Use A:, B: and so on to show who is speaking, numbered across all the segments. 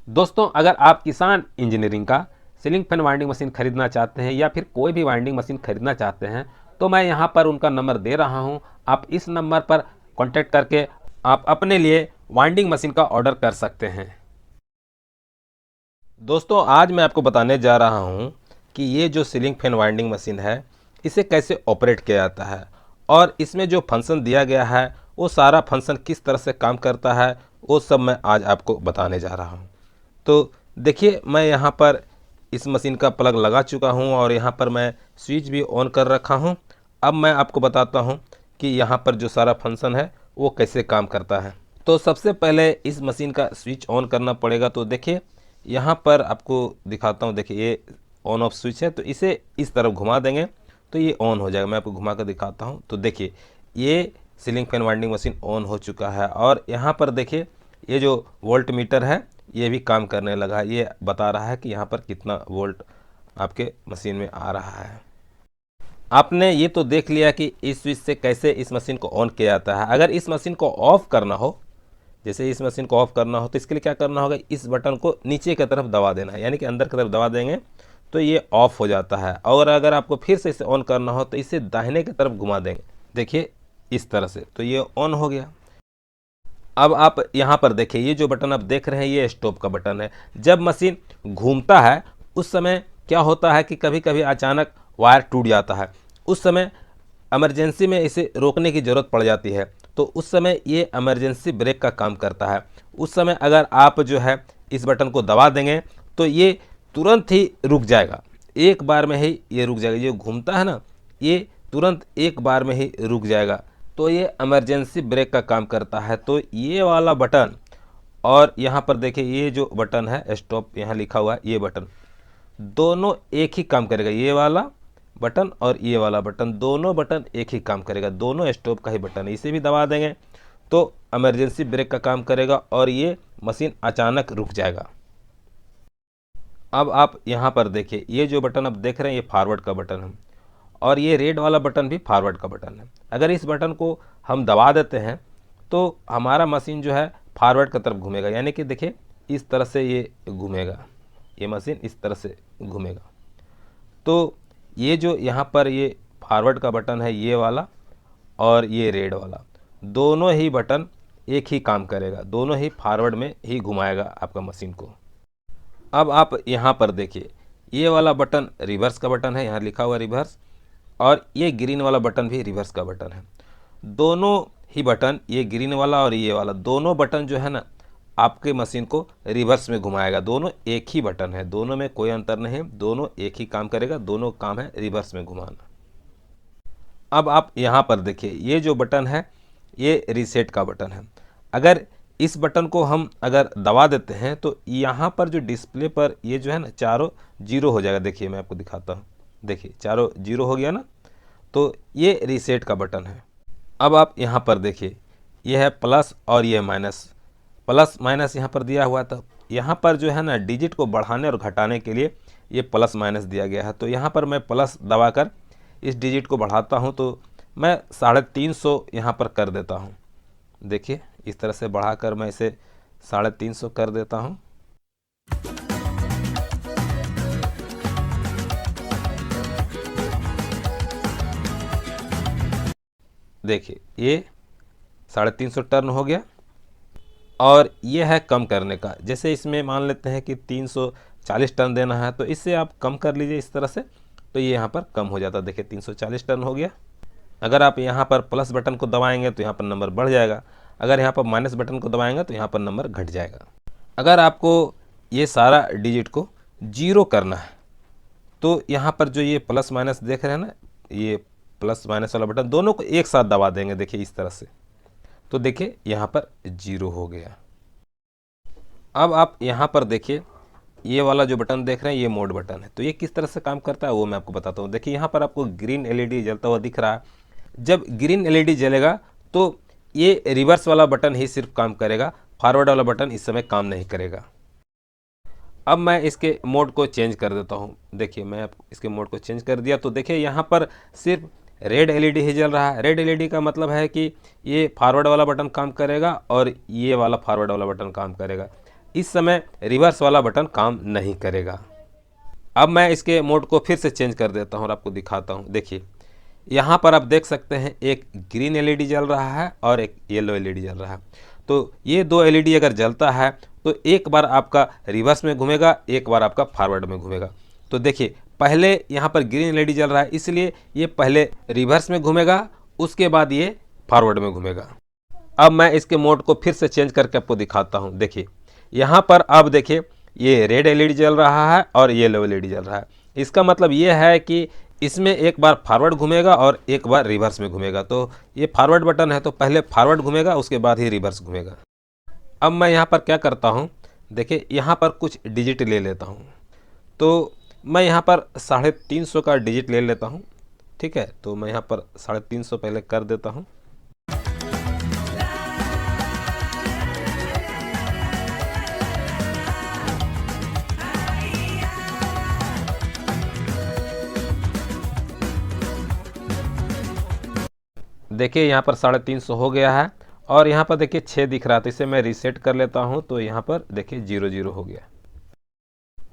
A: दोस्तों, अगर आप किसान इंजीनियरिंग का सीलिंग फैन वाइंडिंग मशीन खरीदना चाहते हैं या फिर कोई भी वाइंडिंग मशीन खरीदना चाहते हैं तो मैं यहाँ पर उनका नंबर दे रहा हूँ। आप इस नंबर पर कांटेक्ट करके आप अपने लिए वाइंडिंग मशीन का ऑर्डर कर सकते हैं। दोस्तों, आज मैं आपको बताने जा रहा हूँ कि ये जो सीलिंग फैन वाइंडिंग मशीन है इसे कैसे ऑपरेट किया जाता है और इसमें जो फंक्शन दिया गया है वो सारा फंक्शन किस तरह से काम करता है वो सब मैं आज आपको बताने जा रहा हूँ। तो देखिए, मैं यहाँ पर इस मशीन का प्लग लगा चुका हूँ और यहाँ पर मैं स्विच भी ऑन कर रखा हूँ। अब मैं आपको बताता हूँ कि यहाँ पर जो सारा फंक्शन है वो कैसे काम करता है। तो सबसे पहले इस मशीन का स्विच ऑन करना पड़ेगा। तो देखिए, यहाँ पर आपको दिखाता हूँ। देखिए, ये ऑन ऑफ स्विच है, तो इसे इस तरफ घुमा देंगे तो ये ऑन हो जाएगा। मैं आपको घुमा कर दिखाता हूँ। तो देखिए, ये ceiling fan winding machine on हो चुका है और यहाँ पर देखिए ये जो वोल्ट मीटर है ये भी काम करने लगा है। ये बता रहा है कि यहाँ पर कितना वोल्ट आपके मशीन में आ रहा है। आपने ये तो देख लिया कि इस स्विच से कैसे इस मशीन को ऑन किया जाता है। अगर इस मशीन को ऑफ़ करना हो, जैसे इस मशीन को ऑफ़ करना हो, तो इसके लिए क्या करना होगा, इस बटन को नीचे की तरफ दबा देना है, यानी कि अंदर की तरफ दबा देंगे तो ये ऑफ़ हो जाता है। और अगर आपको फिर से इसे ऑन करना हो तो इसे दाहिने की तरफ घुमा देंगे, देखिए इस तरह से, तो ये ऑन हो गया। अब आप यहाँ पर देखिए, ये जो बटन आप देख रहे हैं ये स्टॉप का बटन है। जब मशीन घूमता है उस समय क्या होता है कि कभी कभी अचानक वायर टूट जाता है, उस समय इमरजेंसी में इसे रोकने की ज़रूरत पड़ जाती है। तो उस समय ये इमरजेंसी ब्रेक का काम करता है। उस समय अगर आप जो है इस बटन को दबा देंगे तो ये तुरंत ही रुक जाएगा, एक बार में ही ये रुक जाएगा। ये घूमता है ना, ये तुरंत एक बार में ही रुक जाएगा। तो ये इमरजेंसी ब्रेक का काम करता है। तो ये वाला बटन और यहाँ पर देखिए ये जो बटन है स्टॉप, यहाँ लिखा हुआ है, ये बटन दोनों एक ही काम करेगा। ये वाला बटन और ये वाला बटन, दोनों बटन एक ही काम करेगा, दोनों स्टॉप का ही बटन है। इसे भी दबा देंगे तो इमरजेंसी ब्रेक का काम करेगा और ये मशीन अचानक रुक जाएगा। अब आप यहाँ पर देखिए, ये जो बटन आप देख रहे हैं ये फॉरवर्ड का बटन है और ये रेड वाला बटन भी फॉरवर्ड का बटन है। अगर इस बटन को हम दबा देते हैं तो हमारा मशीन जो है फॉरवर्ड की तरफ घूमेगा, यानी कि देखिए इस तरह से ये घूमेगा, ये मशीन इस तरह से घूमेगा। तो ये जो यहाँ पर ये फॉरवर्ड का बटन है ये वाला और ये रेड वाला, दोनों ही बटन एक ही काम करेगा, दोनों ही फॉरवर्ड में ही घुमाएगा आपका मशीन को। अब आप यहाँ पर देखिए, ये वाला बटन रिवर्स का बटन है, यहाँ लिखा हुआ रिवर्स, और ये ग्रीन वाला बटन भी रिवर्स का बटन है। दोनों ही बटन, ये ग्रीन वाला और ये वाला, दोनों बटन जो है ना आपके मशीन को रिवर्स में घुमाएगा। दोनों एक ही बटन है, दोनों में कोई अंतर नहीं, दोनों एक ही काम करेगा, दोनों काम है रिवर्स में घुमाना। अब आप यहाँ पर देखिए, ये जो बटन है ये रीसेट का बटन है। अगर इस बटन को हम अगर दबा देते हैं तो यहाँ पर जो डिस्प्ले पर ये जो है ना चारों जीरो हो जाएगा। देखिए मैं आपको दिखाता हूँ, देखिए चारों जीरो हो गया ना, तो ये रीसेट का बटन है। अब आप यहाँ पर देखिए, ये है प्लस और ये माइनस, प्लस माइनस यहाँ पर दिया हुआ था। यहाँ पर जो है ना डिजिट को बढ़ाने और घटाने के लिए ये प्लस माइनस दिया गया है। तो यहाँ पर मैं प्लस दबाकर इस डिजिट को बढ़ाता हूँ तो मैं 350 यहाँ पर कर देता हूँ। देखिए इस तरह से बढ़ाकर मैं इसे 350 कर देता हूँ। देखिए ये 350 टर्न हो गया। और ये है कम करने का, जैसे इसमें मान लेते हैं कि 340 टर्न देना है तो इससे आप कम कर लीजिए इस तरह से, तो ये यहाँ पर कम हो जाता है। देखिए 340 टर्न हो गया। अगर आप यहाँ पर प्लस बटन को दबाएंगे तो यहाँ पर नंबर बढ़ जाएगा, अगर यहाँ पर माइनस बटन को दबाएंगे तो यहाँ पर नंबर घट जाएगा। अगर आपको ये सारा डिजिट को जीरो करना है तो यहाँ पर जो ये प्लस माइनस देख रहे हैं ना, ये प्लस माइनस वाला बटन दोनों को एक साथ दबा देंगे, देखिए इस तरह से, तो देखिए यहाँ पर जीरो हो गया। अब आप यहाँ पर देखिए, ये वाला जो बटन देख रहे हैं ये मोड बटन है। तो ये किस तरह से काम करता है वो मैं आपको बताता हूँ। देखिए यहाँ पर आपको ग्रीन एलईडी जलता हुआ दिख रहा है। जब ग्रीन एलईडी जलेगा तो ये रिवर्स वाला बटन ही सिर्फ काम करेगा, फॉरवर्ड वाला बटन इस समय काम नहीं करेगा। अब मैं इसके मोड को चेंज कर देता हूँ। देखिए मैं इसके मोड को चेंज कर दिया तो देखिए यहाँ पर सिर्फ रेड एलईडी ही जल रहा है। रेड एलईडी का मतलब है कि ये फॉरवर्ड वाला बटन काम करेगा और ये वाला फॉरवर्ड वाला बटन काम करेगा। इस समय रिवर्स वाला बटन काम नहीं करेगा। अब मैं इसके मोड को फिर से चेंज कर देता हूँ और आपको दिखाता हूँ। देखिए यहाँ पर आप देख सकते हैं एक ग्रीन एलईडी जल रहा है और एक येलो एलईडी जल रहा है। तो ये दो एलईडी अगर जलता है तो एक बार आपका रिवर्स में घूमेगा, एक बार आपका फॉरवर्ड में घूमेगा। तो देखिए पहले यहाँ पर ग्रीन एलईडी जल रहा है, इसलिए ये पहले रिवर्स में घूमेगा, उसके बाद ये फॉरवर्ड में घूमेगा। अब मैं इसके मोड को फिर से चेंज करके आपको दिखाता हूँ। देखिए यहाँ पर अब देखिए ये रेड एलईडी जल रहा है और येलो एलईडी जल रहा है। इसका मतलब ये है कि इसमें एक बार फॉरवर्ड घूमेगा और एक बार रिवर्स में घूमेगा। तो ये फॉरवर्ड बटन है तो पहले फॉरवर्ड घूमेगा, उसके बाद ही रिवर्स घूमेगा। अब मैं यहाँ पर क्या करता हूँ, देखिए यहाँ पर कुछ डिजिट ले लेता हूँ। तो मैं यहाँ पर 350 का डिजिट ले लेता हूँ। ठीक है, तो मैं यहाँ पर 350 पहले कर देता हूँ। देखिए यहाँ पर 350 हो गया है और यहाँ पर देखिए 6 दिख रहा था, इसे मैं रीसेट कर लेता हूँ। तो यहाँ पर देखिए 00 हो गया।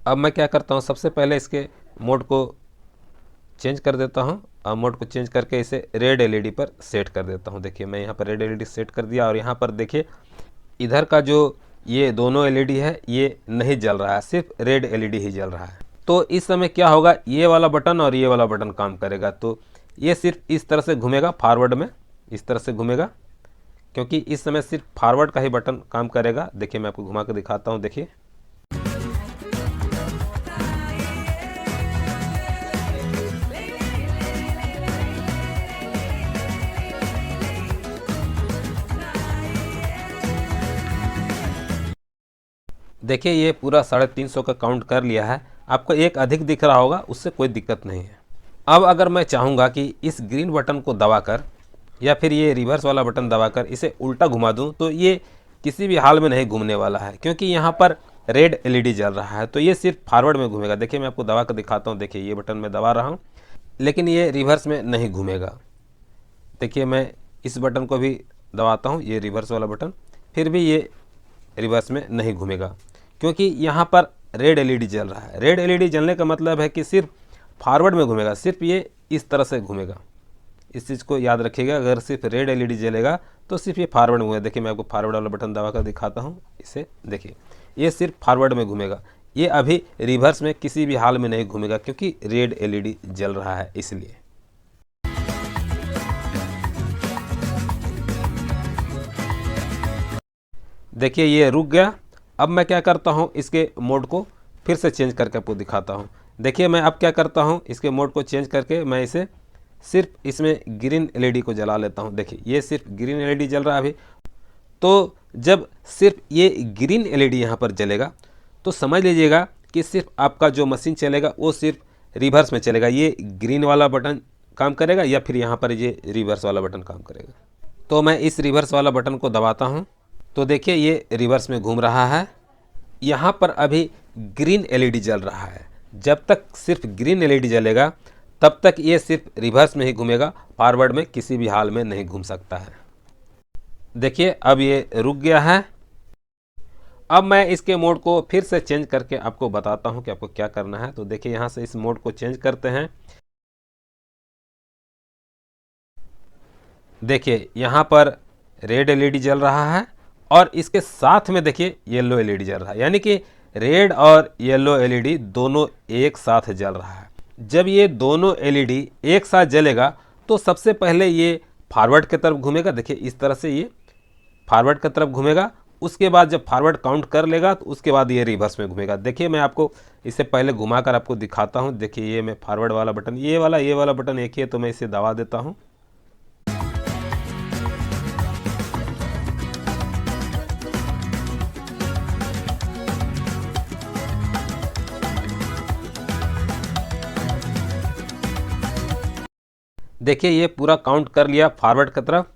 A: अब मैं क्या करता हूँ, सबसे पहले इसके मोड को चेंज कर देता हूँ और मोड को चेंज करके इसे रेड एलईडी पर सेट कर देता हूँ। देखिए मैं यहाँ पर रेड एलईडी सेट कर दिया और यहाँ पर देखिए इधर का जो ये दोनों एलईडी है ये नहीं जल रहा है, सिर्फ रेड एलईडी ही जल रहा है। तो इस समय क्या होगा, ये वाला बटन और ये वाला बटन काम करेगा। तो ये सिर्फ इस तरह से घूमेगा, फॉरवर्ड में इस तरह से घूमेगा, क्योंकि इस समय सिर्फ फॉरवर्ड का ही बटन काम करेगा। देखिए मैं आपको घुमा कर दिखाता हूँ। देखिए देखिए ये पूरा 350 का काउंट कर लिया है। आपको एक अधिक दिख रहा होगा, उससे कोई दिक्कत नहीं है। अब अगर मैं चाहूँगा कि इस ग्रीन बटन को दबाकर या फिर ये रिवर्स वाला बटन दबाकर इसे उल्टा घुमा दूँ, तो ये किसी भी हाल में नहीं घूमने वाला है, क्योंकि यहाँ पर रेड एलईडी जल रहा है। तो ये सिर्फ फॉरवर्ड में घूमेगा। देखिए मैं आपको दबा कर दिखाता हूँ। देखिए ये बटन मैं दबा रहा हूँ, लेकिन ये रिवर्स में नहीं घूमेगा। देखिए मैं इस बटन को भी दबाता हूँ, ये रिवर्स वाला बटन, फिर भी ये रिवर्स में नहीं घूमेगा, क्योंकि यहाँ पर रेड एलईडी जल रहा है। रेड एलईडी जलने का मतलब है कि सिर्फ फॉरवर्ड में घूमेगा, सिर्फ ये इस तरह से घूमेगा। इस चीज़ को याद रखिएगा, अगर सिर्फ रेड एलईडी जलेगा तो सिर्फ ये फॉरवर्ड में घूमेगा। देखिए मैं आपको फॉरवर्ड वाला बटन दबा कर दिखाता हूँ। इसे देखिए ये सिर्फ फॉरवर्ड में घूमेगा, ये अभी रिवर्स में किसी भी हाल में नहीं घूमेगा, क्योंकि रेड एलईडी जल रहा है इसलिए। देखिए ये रुक गया। अब मैं क्या करता हूँ, इसके मोड को फिर से चेंज करके आपको दिखाता हूँ। देखिए मैं अब क्या करता हूँ, इसके मोड को चेंज करके मैं इसे सिर्फ इसमें ग्रीन एलईडी को जला लेता हूँ। देखिए ये सिर्फ ग्रीन एलईडी जल रहा है अभी। तो जब सिर्फ ये ग्रीन एलईडी यहाँ पर जलेगा तो समझ लीजिएगा कि सिर्फ आपका जो मशीन चलेगा वो सिर्फ रिवर्स में चलेगा। ये ग्रीन वाला बटन काम करेगा या फिर यहाँ पर ये रिवर्स वाला बटन काम करेगा। तो मैं इस रिवर्स वाला बटन को दबाता हूँ, तो देखिए ये रिवर्स में घूम रहा है। यहाँ पर अभी ग्रीन एलईडी जल रहा है। जब तक सिर्फ ग्रीन एलईडी जलेगा तब तक ये सिर्फ रिवर्स में ही घूमेगा, फॉरवर्ड में किसी भी हाल में नहीं घूम सकता है। देखिए अब ये रुक गया है। अब मैं इसके मोड को फिर से चेंज करके आपको बताता हूँ कि आपको क्या करना है। तो देखिए यहाँ से इस मोड को चेंज करते हैं। देखिए यहाँ पर रेड एलईडी जल रहा है और इसके साथ में देखिए येलो एलईडी जल रहा है, यानी कि रेड और येलो एलईडी दोनों एक साथ जल रहा है। जब ये दोनों एलईडी एक साथ जलेगा तो सबसे पहले ये फॉरवर्ड की तरफ घूमेगा। देखिए इस तरह से ये फॉरवर्ड की तरफ घूमेगा। उसके बाद जब फॉरवर्ड काउंट कर लेगा तो उसके बाद ये रिवर्स में घूमेगा। देखिए मैं आपको इससे पहले घुमाकर आपको दिखाता हूँ। देखिए ये मैं फॉरवर्ड वाला बटन, ये वाला बटन एक ही है, तो मैं इसे दबा देता हूँ। देखिए ये पूरा काउंट कर लिया फॉरवर्ड की तरफ।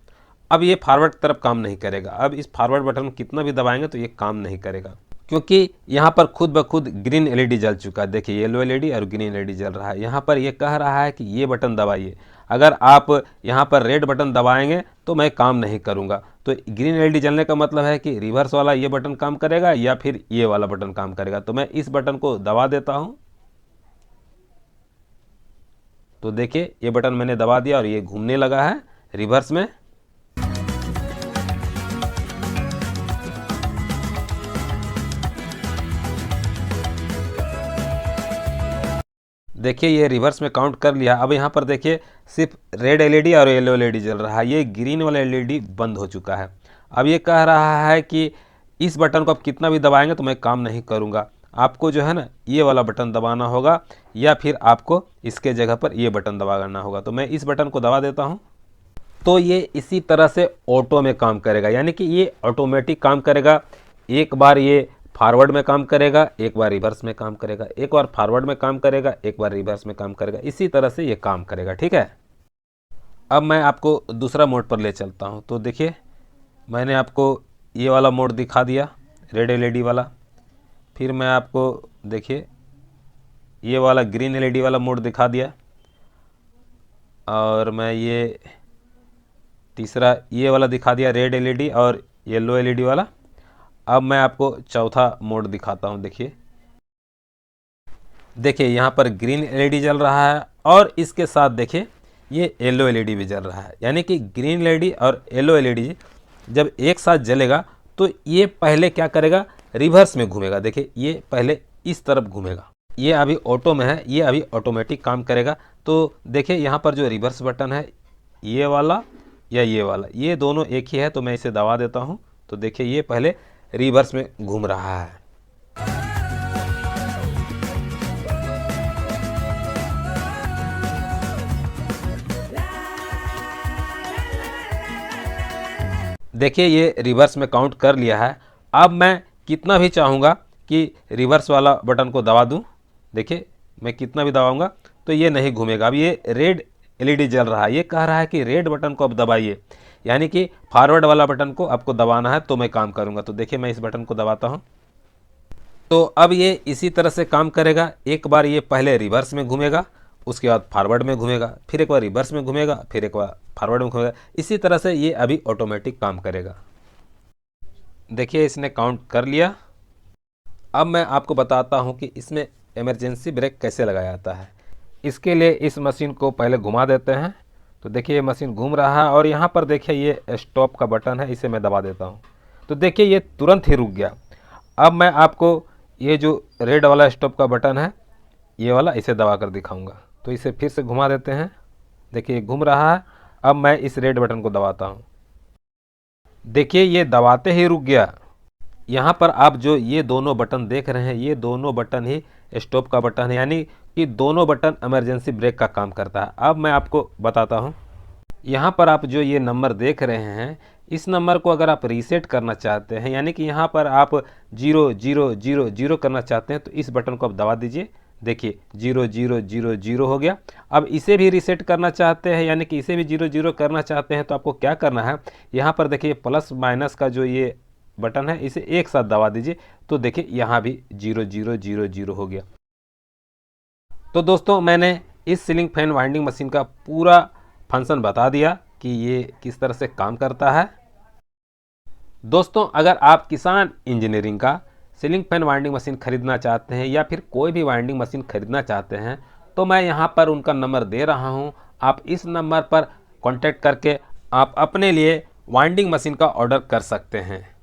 A: अब ये फॉरवर्ड की तरफ काम नहीं करेगा। अब इस फॉरवर्ड बटन कितना भी दबाएंगे तो ये काम नहीं करेगा। क्योंकि यहाँ पर खुद ब खुद ग्रीन एलईडी जल चुका है। देखिए येलो एलईडी और ग्रीन एलईडी जल रहा है। यहाँ पर ये कह रहा है कि ये बटन दबाइए। अगर आप यहाँ पर रेड बटन दबाएंगे तो मैं काम नहीं करूँगा। तो ग्रीन एलईडी जलने का मतलब है कि रिवर्स वाला ये बटन काम करेगा या फिर ये वाला बटन काम करेगा। तो मैं इस बटन को दबा देता हूँ। तो देखिए ये बटन मैंने दबा दिया और ये घूमने लगा है रिवर्स में। देखिए ये रिवर्स में काउंट कर लिया। अब यहाँ पर देखिए सिर्फ रेड एलईडी और येलो एलईडी जल रहा है। ये ग्रीन वाला एलईडी बंद हो चुका है। अब ये कह रहा है कि इस बटन को आप कितना भी दबाएंगे तो मैं काम नहीं करूँगा। आपको जो है ना ये वाला बटन दबाना होगा या फिर आपको इसके जगह पर ये बटन दबाना होगा। तो मैं इस बटन को दबा देता हूँ। तो ये इसी तरह से ऑटो में काम करेगा, यानी कि ये ऑटोमेटिक काम करेगा। एक बार ये फॉरवर्ड में काम करेगा, एक बार रिवर्स में काम करेगा, एक बार फॉरवर्ड में काम करेगा, एक बार रिवर्स में काम करेगा। इसी तरह से ये काम करेगा। ठीक है, अब मैं आपको दूसरा मोड पर ले चलता हूँ। तो देखिए मैंने आपको ये वाला मोड दिखा दिया, रेड एलईडी वाला। फिर मैं आपको देखिए ये वाला ग्रीन एलईडी वाला मोड दिखा दिया, और मैं ये तीसरा ये वाला दिखा दिया, रेड एलईडी और येलो एलईडी वाला। अब मैं आपको चौथा मोड दिखाता हूँ। देखिए यहाँ पर ग्रीन एलईडी जल रहा है और इसके साथ देखिए ये येलो एलईडी भी जल रहा है। यानी कि ग्रीन एलईडी और येलो एलईडी जब एक साथ जलेगा तो ये पहले क्या करेगा, रिवर्स में घूमेगा। देखिए ये पहले इस तरफ घूमेगा। ये अभी ऑटो में है, ये अभी ऑटोमेटिक काम करेगा। तो देखिए यहाँ पर जो रिवर्स बटन है ये वाला या ये वाला, ये दोनों एक ही है। तो मैं इसे दबा देता हूँ। तो देखिए ये पहले रिवर्स में घूम रहा है। देखिए ये रिवर्स में काउंट कर लिया है। अब मैं कितना भी चाहूँगा कि रिवर्स वाला बटन को दबा दूँ, देखिए मैं कितना भी दबाऊँगा तो ये नहीं घूमेगा। अब ये रेड एलईडी जल रहा है, ये कह रहा है कि रेड बटन को अब दबाइए, यानी कि फॉरवर्ड वाला बटन को आपको दबाना है तो मैं काम करूँगा। तो देखिए मैं इस बटन को दबाता हूँ। तो अब ये इसी तरह से काम करेगा। एक बार ये पहले रिवर्स में घूमेगा, उसके बाद फॉरवर्ड में घूमेगा, फिर एक बार रिवर्स में घूमेगा, फिर एक बार फॉरवर्ड में घूमेगा। इसी तरह से ये अभी ऑटोमेटिक काम करेगा। देखिए इसने काउंट कर लिया। अब मैं आपको बताता हूँ कि इसमें इमरजेंसी ब्रेक कैसे लगाया जाता है। इसके लिए इस मशीन को पहले घुमा देते हैं। तो देखिए ये मशीन घूम रहा है और यहाँ पर देखिए ये स्टॉप का बटन है, इसे मैं दबा देता हूँ। तो देखिए ये तुरंत ही रुक गया। अब मैं आपको ये जो रेड वाला स्टॉप का बटन है ये वाला, इसे दबा कर दिखाऊंगा। तो इसे फिर से घुमा देते हैं। देखिए घूम रहा है। अब मैं इस रेड बटन को दबाता हूँ। देखिए ये दबाते ही रुक गया। यहाँ पर आप जो ये दोनों बटन देख रहे हैं, ये दोनों बटन ही स्टॉप का बटन है, यानी कि दोनों बटन इमरजेंसी ब्रेक का काम करता है। अब मैं आपको बताता हूँ। यहाँ पर आप जो ये नंबर देख रहे हैं, इस नंबर को अगर आप रीसेट करना चाहते हैं, यानी कि यहाँ पर आप 0000 करना चाहते हैं, तो इस बटन को आप दबा दीजिए। देखिए 0000 हो गया। अब इसे भी रीसेट करना चाहते हैं, यानी कि इसे भी 00 करना चाहते हैं, तो आपको क्या करना है, यहाँ पर देखिए प्लस माइनस का जो ये बटन है इसे एक साथ दबा दीजिए। तो देखिए यहाँ भी 0000 हो गया। तो दोस्तों मैंने इस सीलिंग फैन वाइंडिंग मशीन का पूरा फंक्शन बता दिया कि ये किस तरह से काम करता है। दोस्तों अगर आप किसान इंजीनियरिंग का सीलिंग फैन वाइंडिंग मशीन खरीदना चाहते हैं या फिर कोई भी वाइंडिंग मशीन खरीदना चाहते हैं, तो मैं यहाँ पर उनका नंबर दे रहा हूँ। आप इस नंबर पर कॉन्टैक्ट करके आप अपने लिए वाइंडिंग मशीन का ऑर्डर कर सकते हैं।